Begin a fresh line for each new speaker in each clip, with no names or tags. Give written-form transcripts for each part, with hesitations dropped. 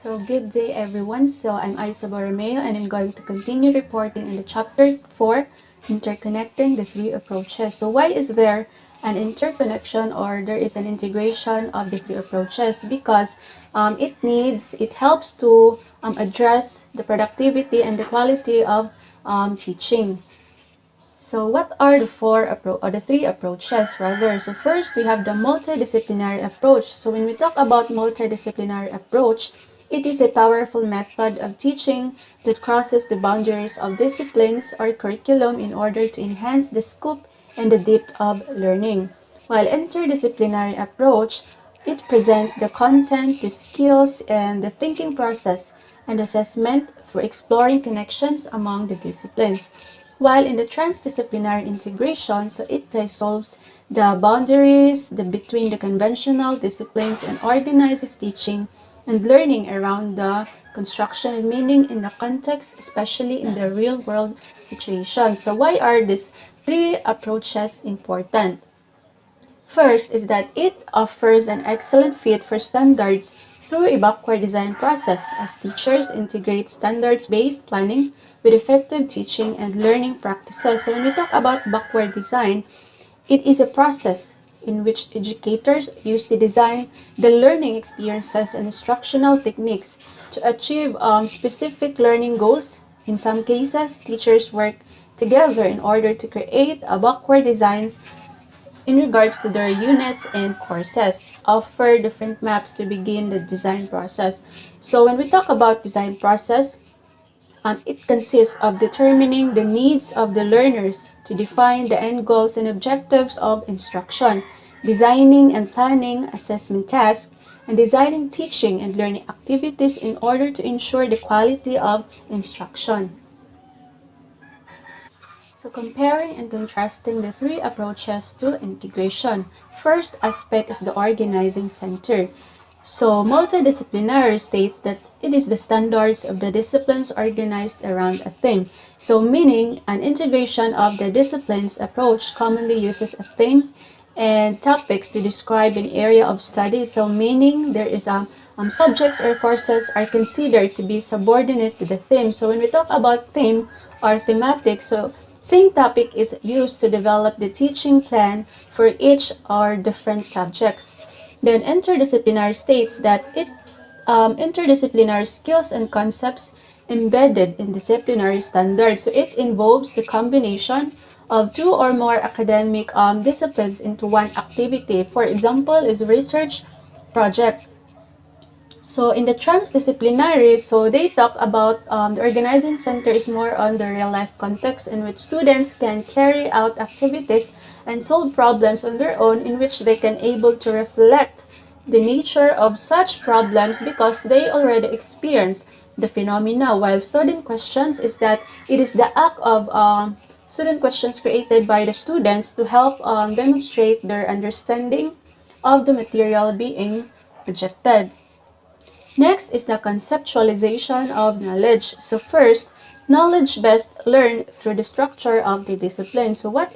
So good day everyone. So I'm Isa Borromeo and I'm going to continue reporting in the chapter 4, Interconnecting the Three Approaches. So why is there an interconnection or there is an integration of the three approaches? Because it helps to address the productivity and the quality of teaching. So what are the three approaches rather? So first we have the multidisciplinary approach. So when we talk about multidisciplinary approach, it is a powerful method of teaching that crosses the boundaries of disciplines or curriculum in order to enhance the scope and the depth of learning. While interdisciplinary approach, it presents the content, the skills, and the thinking process and assessment through exploring connections among the disciplines. While in the transdisciplinary integration, so it dissolves the boundaries between the conventional disciplines and organizes teaching and learning around the construction and meaning in the context, especially in the real world situation. So why are these three approaches important? First is that it offers an excellent fit for standards through a backward design process as teachers integrate standards-based planning with effective teaching and learning practices. So when we talk about backward design, it is a process in which educators use to design the learning experiences and instructional techniques to achieve specific learning goals. In some cases, teachers work together in order to create a backward designs in regards to their units and courses, offer different maps to begin the design process. So when we talk about design process, it consists of determining the needs of the learners to define the end goals and objectives of instruction, designing and planning assessment tasks, and designing teaching and learning activities in order to ensure the quality of instruction. So comparing and contrasting the three approaches to integration. First aspect is the organizing center. So multidisciplinary states that it is the standards of the disciplines organized around a theme. So meaning an integration of the disciplines approach commonly uses a theme and topics to describe an area of study. So meaning there is subjects or courses are considered to be subordinate to the theme. So when we talk about theme or thematic, so same topic is used to develop the teaching plan for each or different subjects. Then interdisciplinary states that interdisciplinary skills and concepts embedded in disciplinary standards. So it involves the combination of two or more academic disciplines into one activity. For example, is research project. So in the transdisciplinary, so they talk about the organizing center is more on the real life context in which students can carry out activities and solve problems on their own in which they can able to reflect the nature of such problems because they already experience the phenomena. While student questions is that it is the act of student questions created by the students to help demonstrate their understanding of the material being projected. Next is the conceptualization of knowledge. So first, knowledge best learned through the structure of the discipline. So what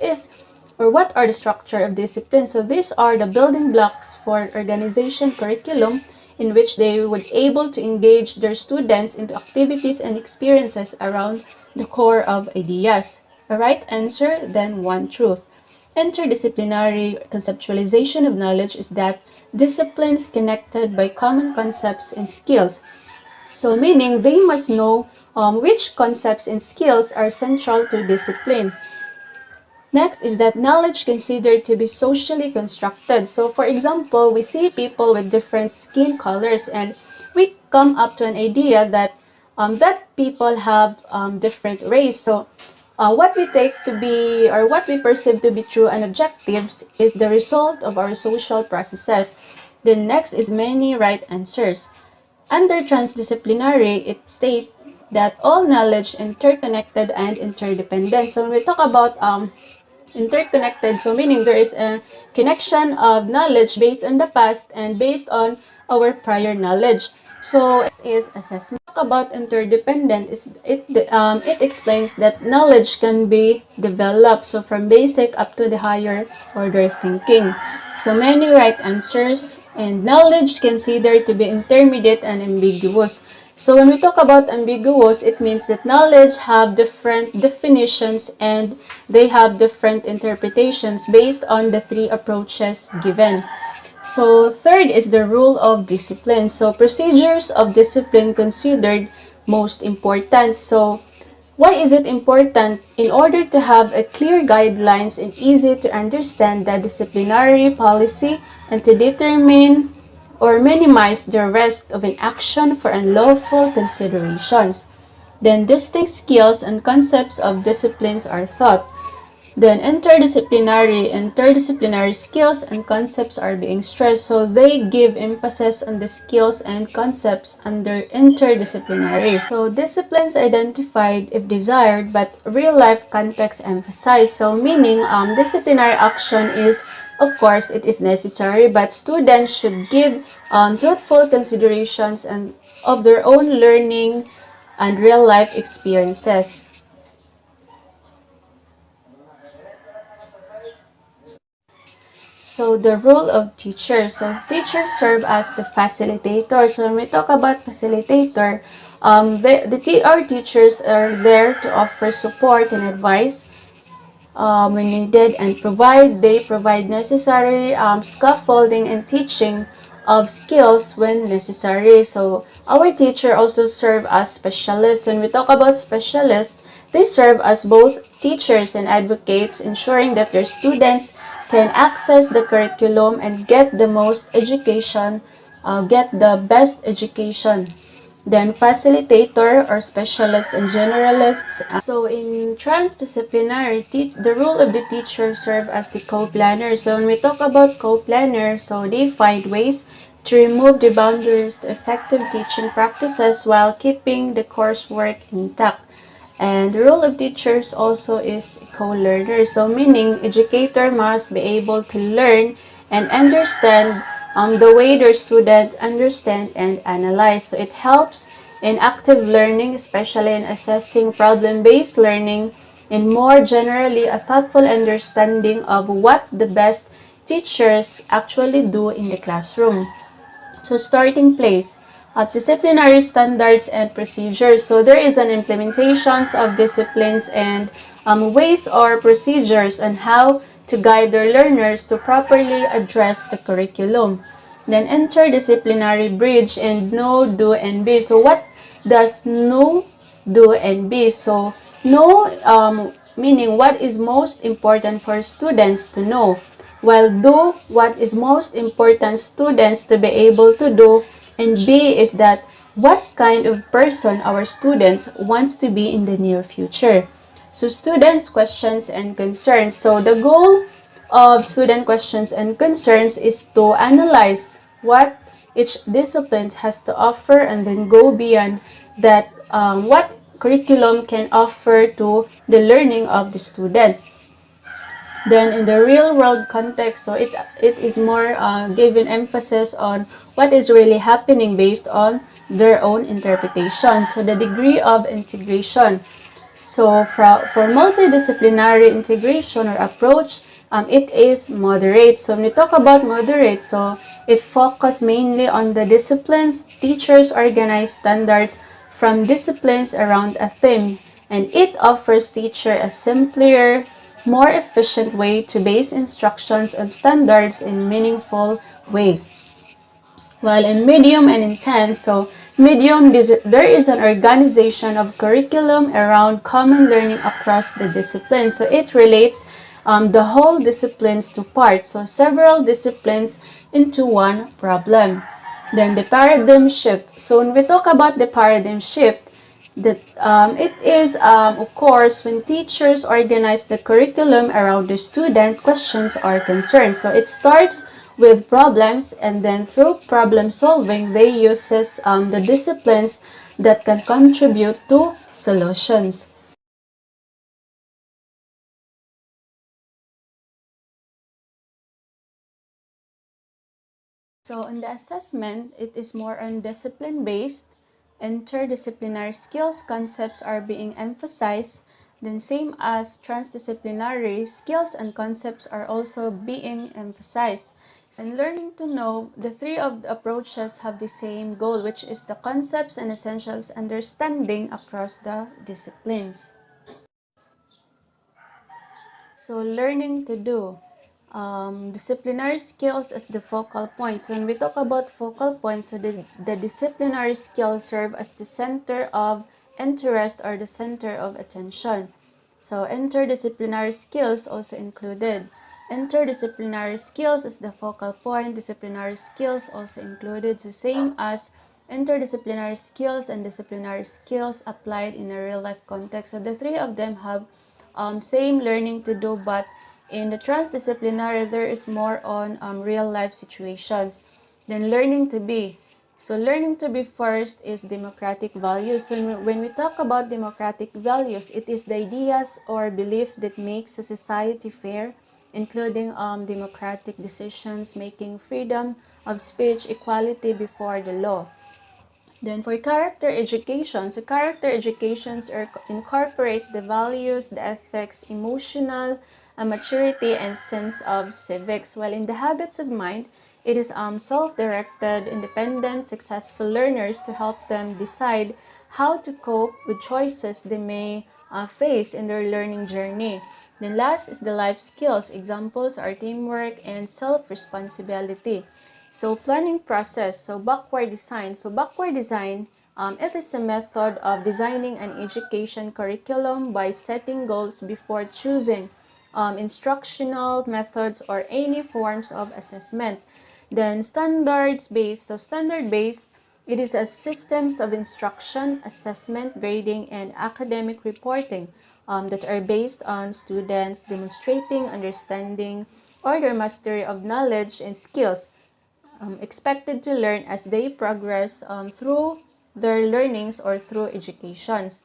are the structure of discipline? So these are the building blocks for organization curriculum in which they would able to engage their students into activities and experiences around the core of ideas. A right answer, then one truth. Interdisciplinary conceptualization of knowledge is that disciplines connected by common concepts and skills. So meaning they must know which concepts and skills are central to discipline. Next is that knowledge considered to be socially constructed. So for example, we see people with different skin colors and we come up to an idea that that people have different race. So what we take to be or what we perceive to be true and objectives is the result of our social processes. Then next is many right answers. Under transdisciplinary, it states that all knowledge interconnected and interdependent. So when we talk about interconnected, so meaning there is a connection of knowledge based on the past and based on our prior knowledge. So is assessment. Talk about interdependent is it explains that knowledge can be developed so from basic up to the higher order thinking. So many right answers, and knowledge considered to be intermediate and ambiguous. So when we talk about ambiguous, it means that knowledge have different definitions and they have different interpretations based on the three approaches given. So third is the rule of discipline. So procedures of discipline considered most important. So why is it important? In order to have a clear guidelines and easy to understand the disciplinary policy and to determine or minimize the risk of inaction for unlawful considerations. Then distinct skills and concepts of disciplines are taught. Then interdisciplinary skills and concepts are being stressed. So they give emphasis on the skills and concepts under interdisciplinary. So disciplines identified if desired, but real life context emphasized. So meaning disciplinary action is, of course, it is necessary, but students should give thoughtful considerations and of their own learning and real life experiences. So the role of teachers. So teachers serve as the facilitator. So when we talk about facilitator, our teachers are there to offer support and advice when needed and they provide necessary scaffolding and teaching of skills when necessary. So our teacher also serve as specialists. When we talk about specialists, they serve as both teachers and advocates, ensuring that their students can access the curriculum and get the best education. Then facilitator or specialists and generalists. So in transdisciplinary, the role of the teacher serve as the co-planner. So when we talk about co-planner, so they find ways to remove the boundaries to effective teaching practices while keeping the coursework intact. And the role of teachers also is co-learner. So meaning educator must be able to learn and understand the way their students understand and analyze. So it helps in active learning, especially in assessing problem-based learning, and more generally a thoughtful understanding of what the best teachers actually do in the classroom. So starting place of disciplinary standards and procedures. So there is an implementations of disciplines and ways or procedures on how to guide their learners to properly address the curriculum. Then interdisciplinary bridge and know, do, and be. So what does know, do, and be? So know meaning what is most important for students to know, while do what is most important students to be able to do, and be is that what kind of person our students wants to be in the near future. So students questions and concerns. So the goal of student questions and concerns is to analyze what each discipline has to offer and then go beyond that, what curriculum can offer to the learning of the students. Then in the real world context, so it is more given emphasis on what is really happening based on their own interpretation. So the degree of integration. So for multidisciplinary integration or approach, it is moderate. So when we talk about moderate, so it focuses mainly on the disciplines. Teachers organize standards from disciplines around a theme, and it offers teacher a simpler, more efficient way to base instructions on standards in meaningful ways. While in medium and intense, so medium, there is an organization of curriculum around common learning across the disciplines. So it relates the whole disciplines to parts, so several disciplines into one problem. Then the paradigm shift. So when we talk about the paradigm shift, that it is, of course, when teachers organize the curriculum around the student questions or concerns. So it starts with problems, and then through problem solving, they uses the disciplines that can contribute to solutions. So in the assessment, it is more on discipline-based. Interdisciplinary skills concepts are being emphasized. Then same as transdisciplinary skills and concepts are also being emphasized. And learning to know, the three of the approaches have the same goal, which is the concepts and essentials understanding across the disciplines. So learning to do. Disciplinary skills as the focal point. So when we talk about focal points, so the disciplinary skills serve as the center of interest or the center of attention. So interdisciplinary skills also included. Interdisciplinary skills is the focal point. Disciplinary skills also included. So same as interdisciplinary skills and disciplinary skills applied in a real life context. So the three of them have same learning to do, but in the transdisciplinary, there is more on real life situations. Then learning to be. So learning to be first is democratic values. So when we talk about democratic values, it is the ideas or belief that makes a society fair, including democratic decisions, making freedom of speech, equality before the law. Then for character education, so character educations are incorporate the values, the ethics, emotional maturity, and sense of civics. While in the habits of mind, it is self-directed, independent, successful learners to help them decide how to cope with choices they may face in their learning journey. Then last is the life skills. Examples are teamwork and self-responsibility. So planning process, so backward design. So backward design, it is a method of designing an education curriculum by setting goals before choosing instructional methods or any forms of assessment. Then standards based, so standard based, it is a systems of instruction, assessment, grading, and academic reporting that are based on students demonstrating understanding or their mastery of knowledge and skills expected to learn as they progress through their learnings or through educations.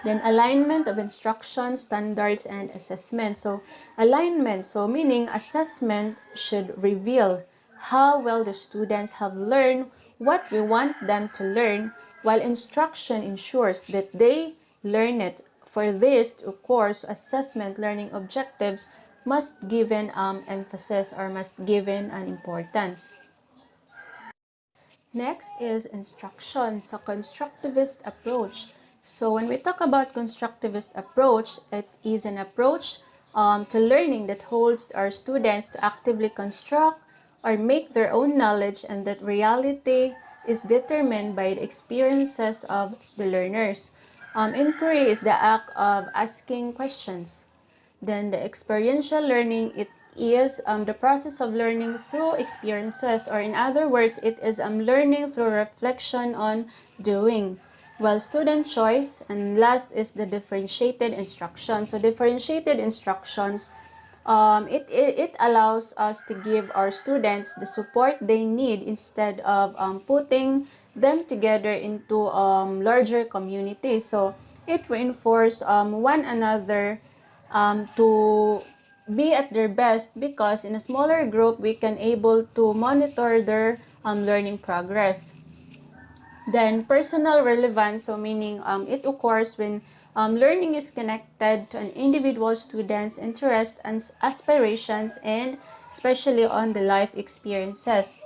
Then alignment of instruction, standards, and assessment. So alignment, so meaning assessment should reveal how well the students have learned what we want them to learn, while instruction ensures that they learn it. For this, of course, assessment learning objectives must given emphasis or must given an importance. Next is instruction, so constructivist approach. So when we talk about constructivist approach, it is an approach to learning that holds our students to actively construct or make their own knowledge, and that reality is determined by the experiences of the learners. Inquiry is the act of asking questions. Then the experiential learning, it is the process of learning through experiences, or in other words, it is learning through reflection on doing. While student choice, and last is the differentiated instruction. So differentiated instructions, it allows us to give our students the support they need instead of putting them together into larger communities. So it reinforces one another to be at their best, because in a smaller group we can able to monitor their learning progress. Then personal relevance, so meaning it occurs when learning is connected to an individual student's interests and aspirations, and especially on the life experiences.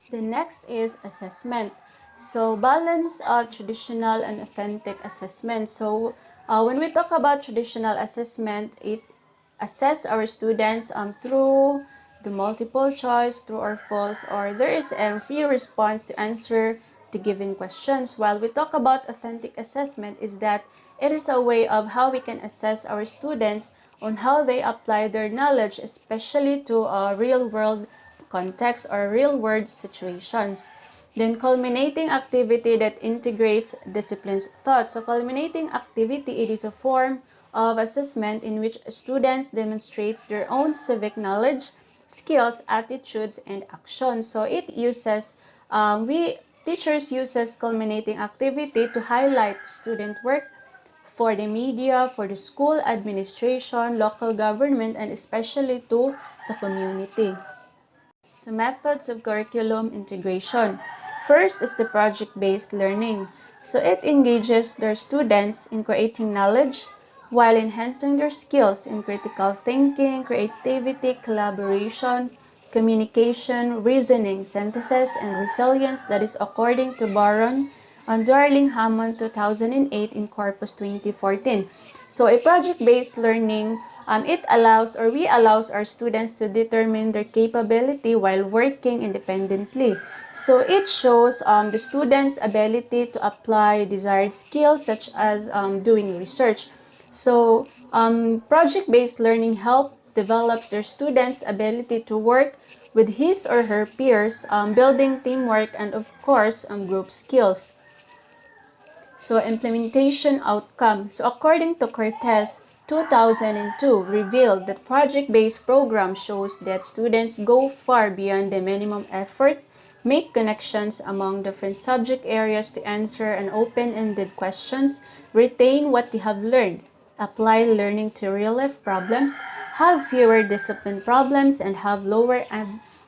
The next is assessment. So balance traditional and authentic assessment. So when we talk about traditional assessment, it assess our students through the multiple choice, true or false, or there is a free response to answer the given questions. While we talk about authentic assessment, is that it is a way of how we can assess our students on how they apply their knowledge, especially to real world context or real world situations. Then culminating activity that integrates disciplines thought. So culminating activity, it is a form of assessment in which students demonstrates their own civic knowledge, skills, attitudes, and actions. So it uses, we teachers uses culminating activity to highlight student work for the media, for the school administration, local government, and especially to the community. So methods of curriculum integration. First is the project-based learning. So it engages their students in creating knowledge while enhancing their skills in critical thinking, creativity, collaboration, communication, reasoning, synthesis, and resilience, that is according to Baron and Darling Hammond 2008 in Corpus 2014. So a project-based learning, it allows or we allows our students to determine their capability while working independently. So it shows the students' ability to apply desired skills such as doing research. So project-based learning help develops their students' ability to work with his or her peers, building teamwork and of course group skills. So implementation outcome. So according to Cortez, 2002 revealed that project-based program shows that students go far beyond the minimum effort, make connections among different subject areas to answer an open-ended questions, retain what they have learned, apply learning to real-life problems, have fewer discipline problems, and have lower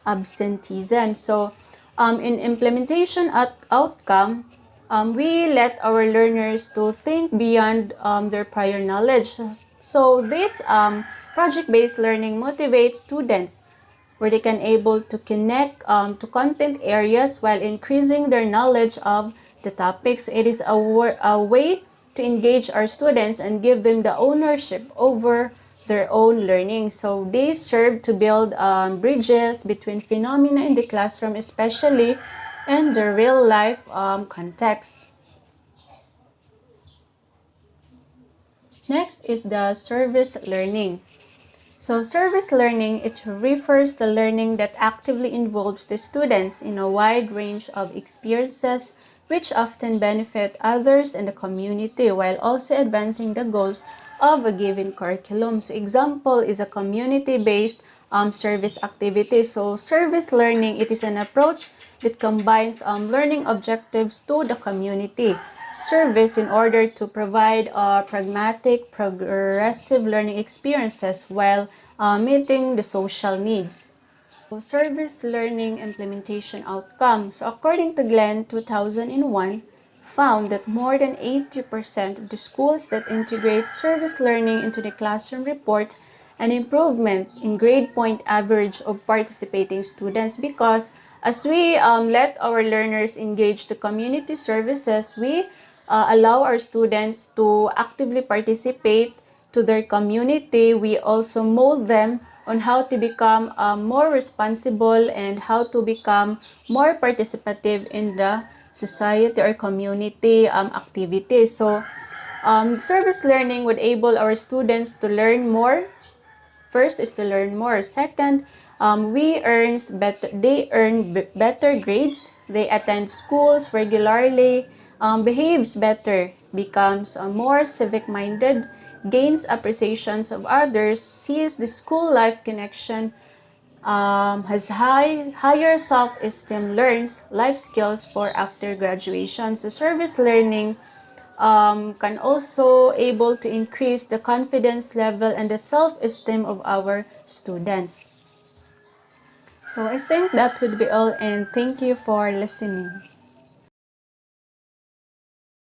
absenteeism. So in implementation outcome, we let our learners to think beyond their prior knowledge. So this project-based learning motivates students where they can able to connect to content areas while increasing their knowledge of the topics. So it is a way to engage our students and give them the ownership over their own learning. So they serve to build bridges between phenomena in the classroom, especially in the real life context. Next is the service learning. So service learning, it refers to learning that actively involves the students in a wide range of experiences which often benefit others in the community while also advancing the goals of a given curriculum. So example is a community-based service activity. So service learning, it is an approach that combines learning objectives to the community service in order to provide pragmatic, progressive learning experiences while meeting the social needs. So, service learning implementation outcomes. So, according to Glenn 2001, found that more than 80% of the schools that integrate service learning into the classroom report an improvement in grade point average of participating students because as we let our learners engage the community services, we allow our students to actively participate to their community. We also mold them on how to become more responsible and how to become more participative in the society or community activities. So, service learning would enable our students to learn more. First is to learn more. Second, they earn better grades. They attend schools regularly, behaves better, becomes more civic-minded, gains appreciations of others, sees the school life connection, has higher self-esteem, learns life skills for after graduation. So service learning can also able to increase the confidence level and the self-esteem of our students. So I think that would be all and thank you for listening.